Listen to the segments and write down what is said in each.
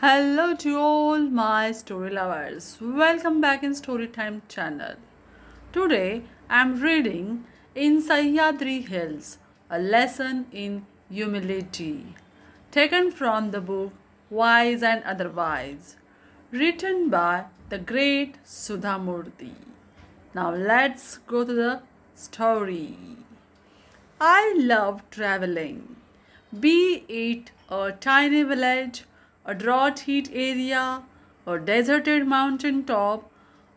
Hello to all my story lovers. Welcome back in Storytime channel. Today I am reading In Sahyadri Hills, a lesson in humility, taken from the book Wise and Otherwise, written by the great Sudha Murty. Now let's go to the story. I love traveling, be it a tiny village, a drought heat area, a deserted mountain top,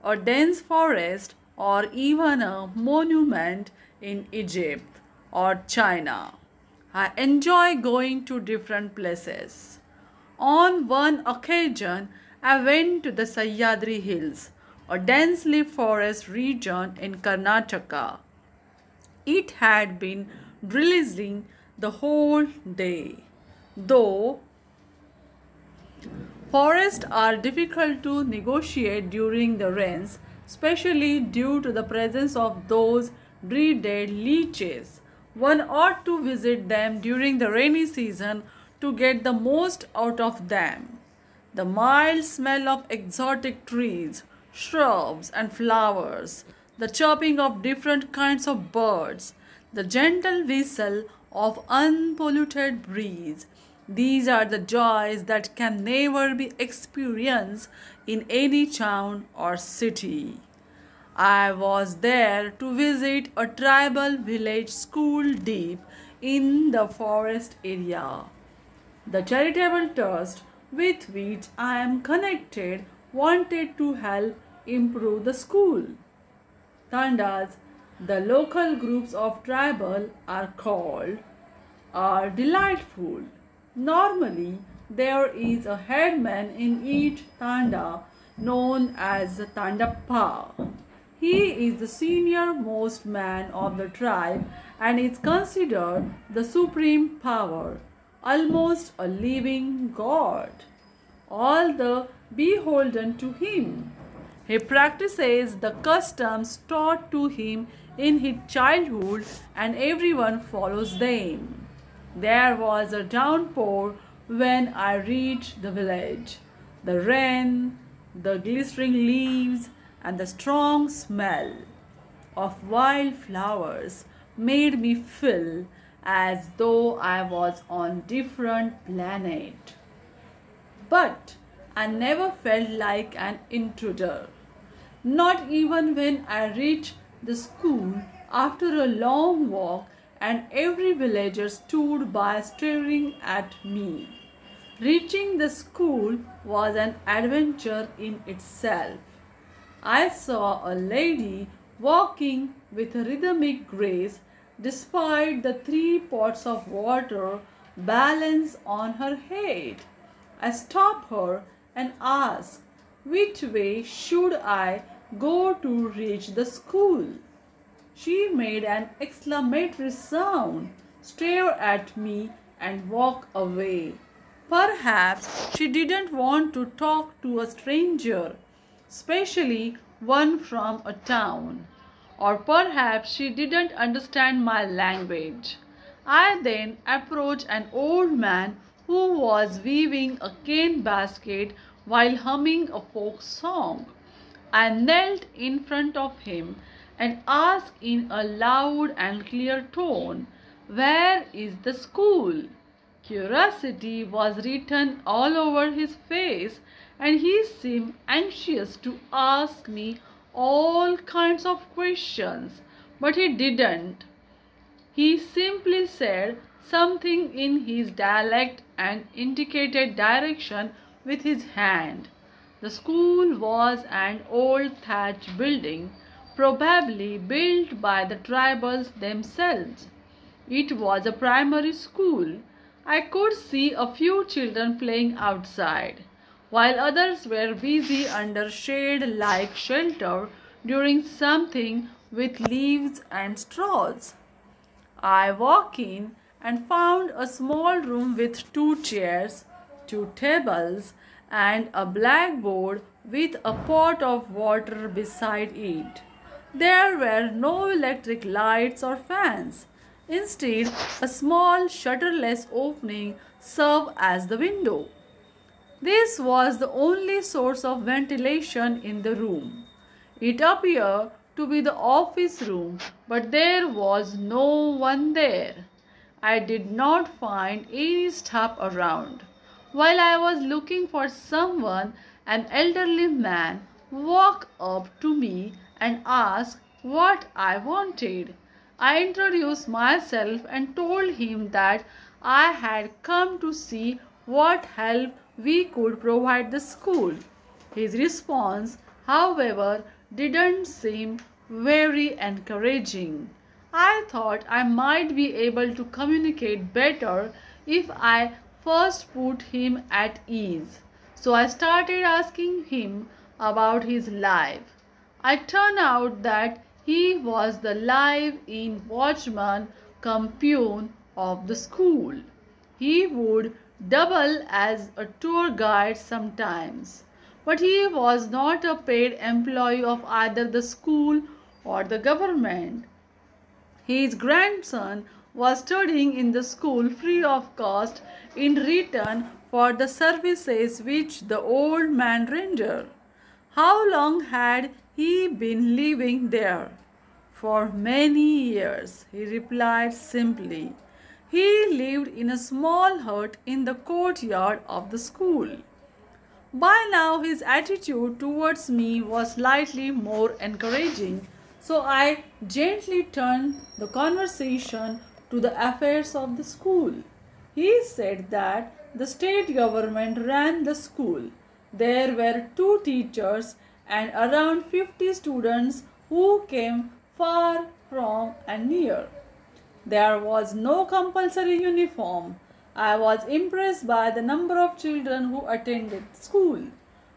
a dense forest, or even a monument in Egypt or China. I enjoy going to different places. On one occasion, I went to the Sahyadri Hills, a densely forest region in Karnataka. It had been drizzling the whole day. Though forests are difficult to negotiate during the rains, especially due to the presence of those dreaded leeches. One ought to visit them during the rainy season to get the most out of them. The mild smell of exotic trees, shrubs, and flowers, the chirping of different kinds of birds, the gentle whistle of unpolluted breeze. These are the joys that can never be experienced in any town or city. I was there to visit a tribal village school deep in the forest area. The charitable trust with which I am connected wanted to help improve the school. Tandas, the local groups of tribal are called, are delightful. Normally, there is a headman in each tanda known as Tandappa. He is the senior most man of the tribe and is considered the supreme power, almost a living god. All the beholden to him. He practices the customs taught to him in his childhood and everyone follows them. There was a downpour when I reached the village. The rain, the glistening leaves, and the strong smell of wildflowers made me feel as though I was on different planet. But I never felt like an intruder. Not even when I reached the school after a long walk and every villager stood by staring at me. Reaching the school was an adventure in itself. I saw a lady walking with rhythmic grace despite the 3 pots of water balanced on her head. I stopped her and asked which way should I go to reach the school. She made an exclamatory sound, stared at me, and walked away. Perhaps she didn't want to talk to a stranger, especially one from a town. Or perhaps she didn't understand my language. I then approached an old man who was weaving a cane basket while humming a folk song. I knelt in front of him and asked in a loud and clear tone, "Where is the school?" Curiosity was written all over his face, and he seemed anxious to ask me all kinds of questions, but he didn't. He simply said something in his dialect and indicated direction with his hand. The school was an old thatch building, probably built by the tribals themselves. It was a primary school. I could see a few children playing outside, while others were busy under shade-like shelter doing something with leaves and straws. I walked in and found a small room with 2 chairs, 2 tables, and a blackboard with a pot of water beside it. There were no electric lights or fans. Instead, a small shutterless opening served as the window. This was the only source of ventilation in the room. It appeared to be the office room, but there was no one there. I did not find any staff around. While I was looking for someone, an elderly man walked up to me and asked what I wanted. I introduced myself and told him that I had come to see what help we could provide the school. His response, however, didn't seem very encouraging. I thought I might be able to communicate better if I first put him at ease. So I started asking him about his life. It turned out that he was the live-in watchman cum peon of the school. He would double as a tour guide sometimes, but he was not a paid employee of either the school or the government. His grandson was studying in the school free of cost in return for the services which the old man rendered. How long had he been living there? For many years, he replied simply. He lived in a small hut in the courtyard of the school. By now, his attitude towards me was slightly more encouraging, so I gently turned the conversation to the affairs of the school. He said that the state government ran the school. There were 2 teachers and around 50 students who came far from and near. There was no compulsory uniform. I was impressed by the number of children who attended school.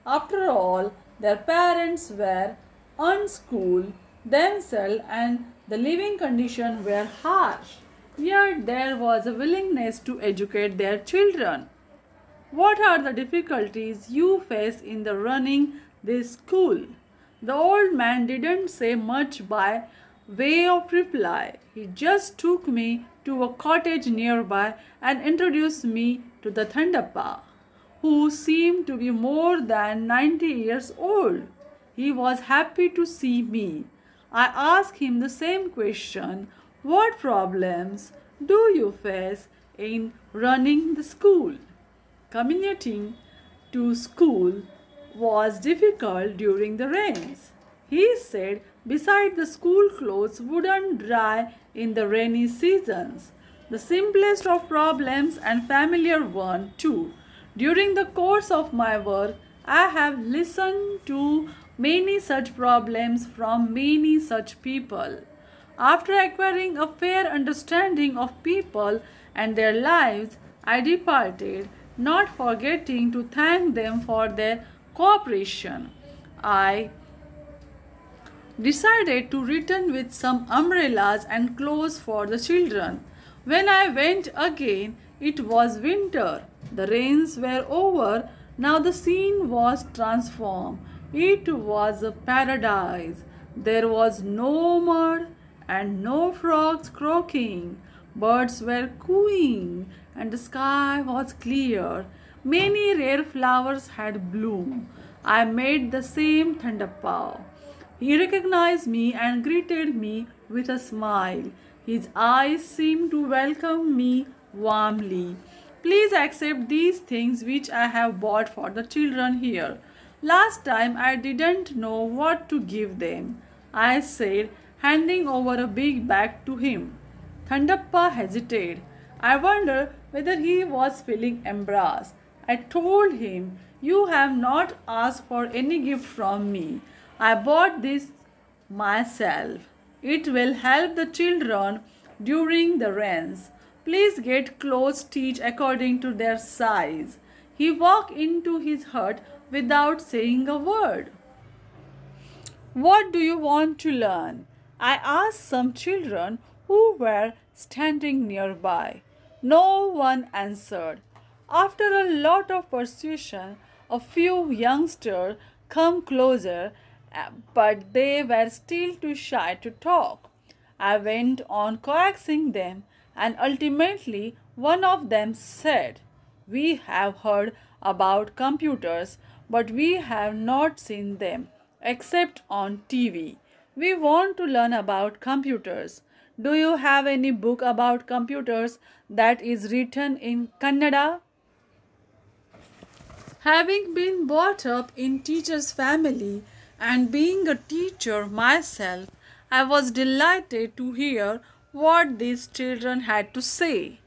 After all, their parents were unschooled themselves and the living conditions were harsh. Yet there was a willingness to educate their children. What are the difficulties you face in the running this school? The old man didn't say much by way of reply. He just took me to a cottage nearby and introduced me to the Thandappa, who seemed to be more than 90 years old. He was happy to see me. I asked him the same question. What problems do you face in running the school? Commuting to school was difficult during the rains. He said besides the school clothes wouldn't dry in the rainy seasons. The simplest of problems and familiar one too. During the course of my work, I have listened to many such problems from many such people. After acquiring a fair understanding of people and their lives, I departed, not forgetting to thank them for their cooperation. I decided to return with some umbrellas and clothes for the children. When I went again, it was winter. The rains were over. Now the scene was transformed. It was a paradise. There was no mud and no frogs croaking. Birds were cooing and the sky was clear. Many rare flowers had bloomed. I met the same Thandappa. He recognized me and greeted me with a smile. His eyes seemed to welcome me warmly. Please accept these things which I have bought for the children here. Last time I didn't know what to give them, I said, handing over a big bag to him. Thandappa hesitated. I wondered whether he was feeling embarrassed. I told him, you have not asked for any gift from me. I bought this myself. It will help the children during the rains. Please get clothes stitched according to their size. He walked into his hut without saying a word. What do you want to learn? I asked some children who were standing nearby. No one answered. After a lot of persuasion, a few youngsters came closer, but they were still too shy to talk. I went on coaxing them, and ultimately one of them said, we have heard about computers, but we have not seen them except on TV. We want to learn about computers. Do you have any book about computers that is written in Kannada? Having been brought up in teacher's family and being a teacher myself, I was delighted to hear what these children had to say.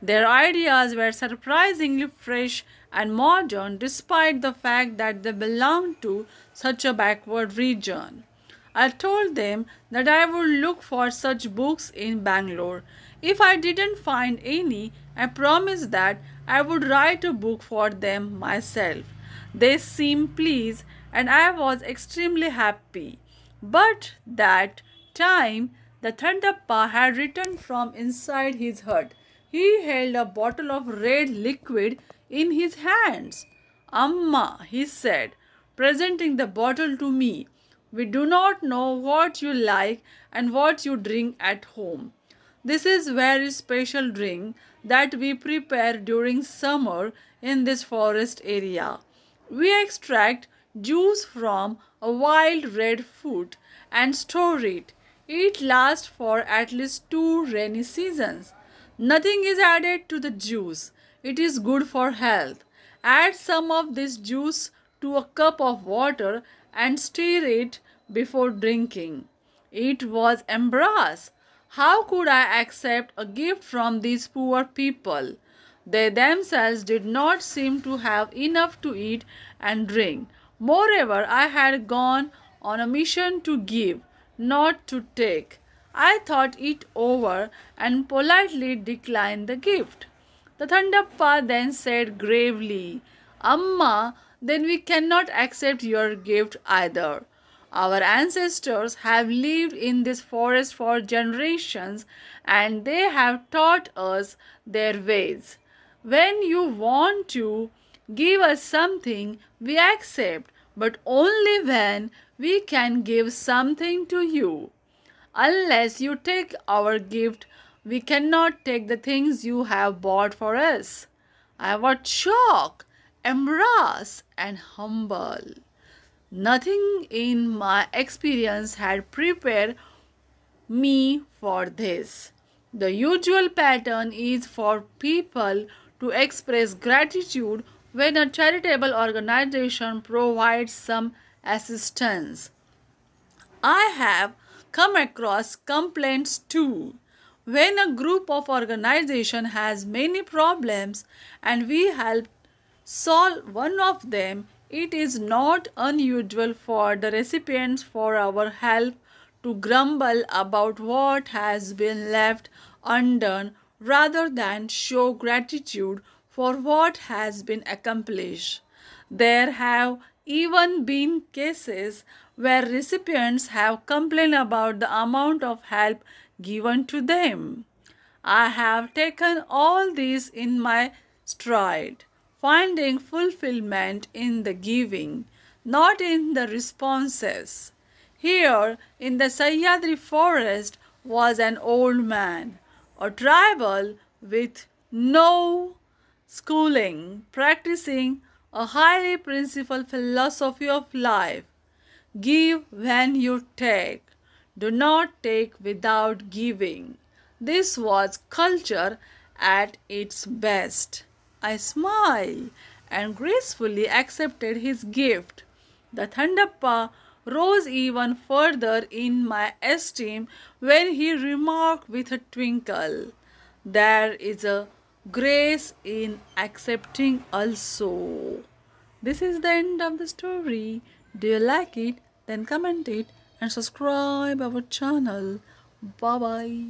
Their ideas were surprisingly fresh and modern despite the fact that they belonged to such a backward region. I told them that I would look for such books in Bangalore. If I didn't find any, I promised that I would write a book for them myself. They seemed pleased and I was extremely happy. But that time the Thandappa had returned from inside his hut. He held a bottle of red liquid in his hands. Amma, he said, presenting the bottle to me, we do not know what you like and what you drink at home. This is very special drink that we prepare during summer in this forest area. We extract juice from a wild red fruit and store it. It lasts for at least 2 rainy seasons. Nothing is added to the juice. It is good for health. Add some of this juice to a cup of water and stir it before drinking. It was embarrassed. How could I accept a gift from these poor people? They themselves did not seem to have enough to eat and drink. Moreover, I had gone on a mission to give, not to take. I thought it over and politely declined the gift. The Thandappa then said gravely, Amma, then we cannot accept your gift either. Our ancestors have lived in this forest for generations and they have taught us their ways. When you want to give us something, we accept, but only when we can give something to you. Unless you take our gift, we cannot take the things you have bought for us. I was shocked, embarrassed, and humble. Nothing in my experience had prepared me for this. The usual pattern is for people to express gratitude when a charitable organization provides some assistance. I have come across complaints too. When a group of organization has many problems and we help solve one of them, it is not unusual for the recipients for our help to grumble about what has been left undone rather than show gratitude for what has been accomplished. There have even been cases where recipients have complained about the amount of help given to them. I have taken all this in my stride, finding fulfillment in the giving, not in the responses. Here in the Sahyadri forest was an old man, a tribal with no schooling, practicing a highly principled philosophy of life. Give when you take. Do not take without giving. This was culture at its best. I smiled and gracefully accepted his gift. The Thandappa rose even further in my esteem when he remarked with a twinkle, there is a grace in accepting also. This is the end of the story. Do you like it? Then comment it and subscribe our channel. Bye bye.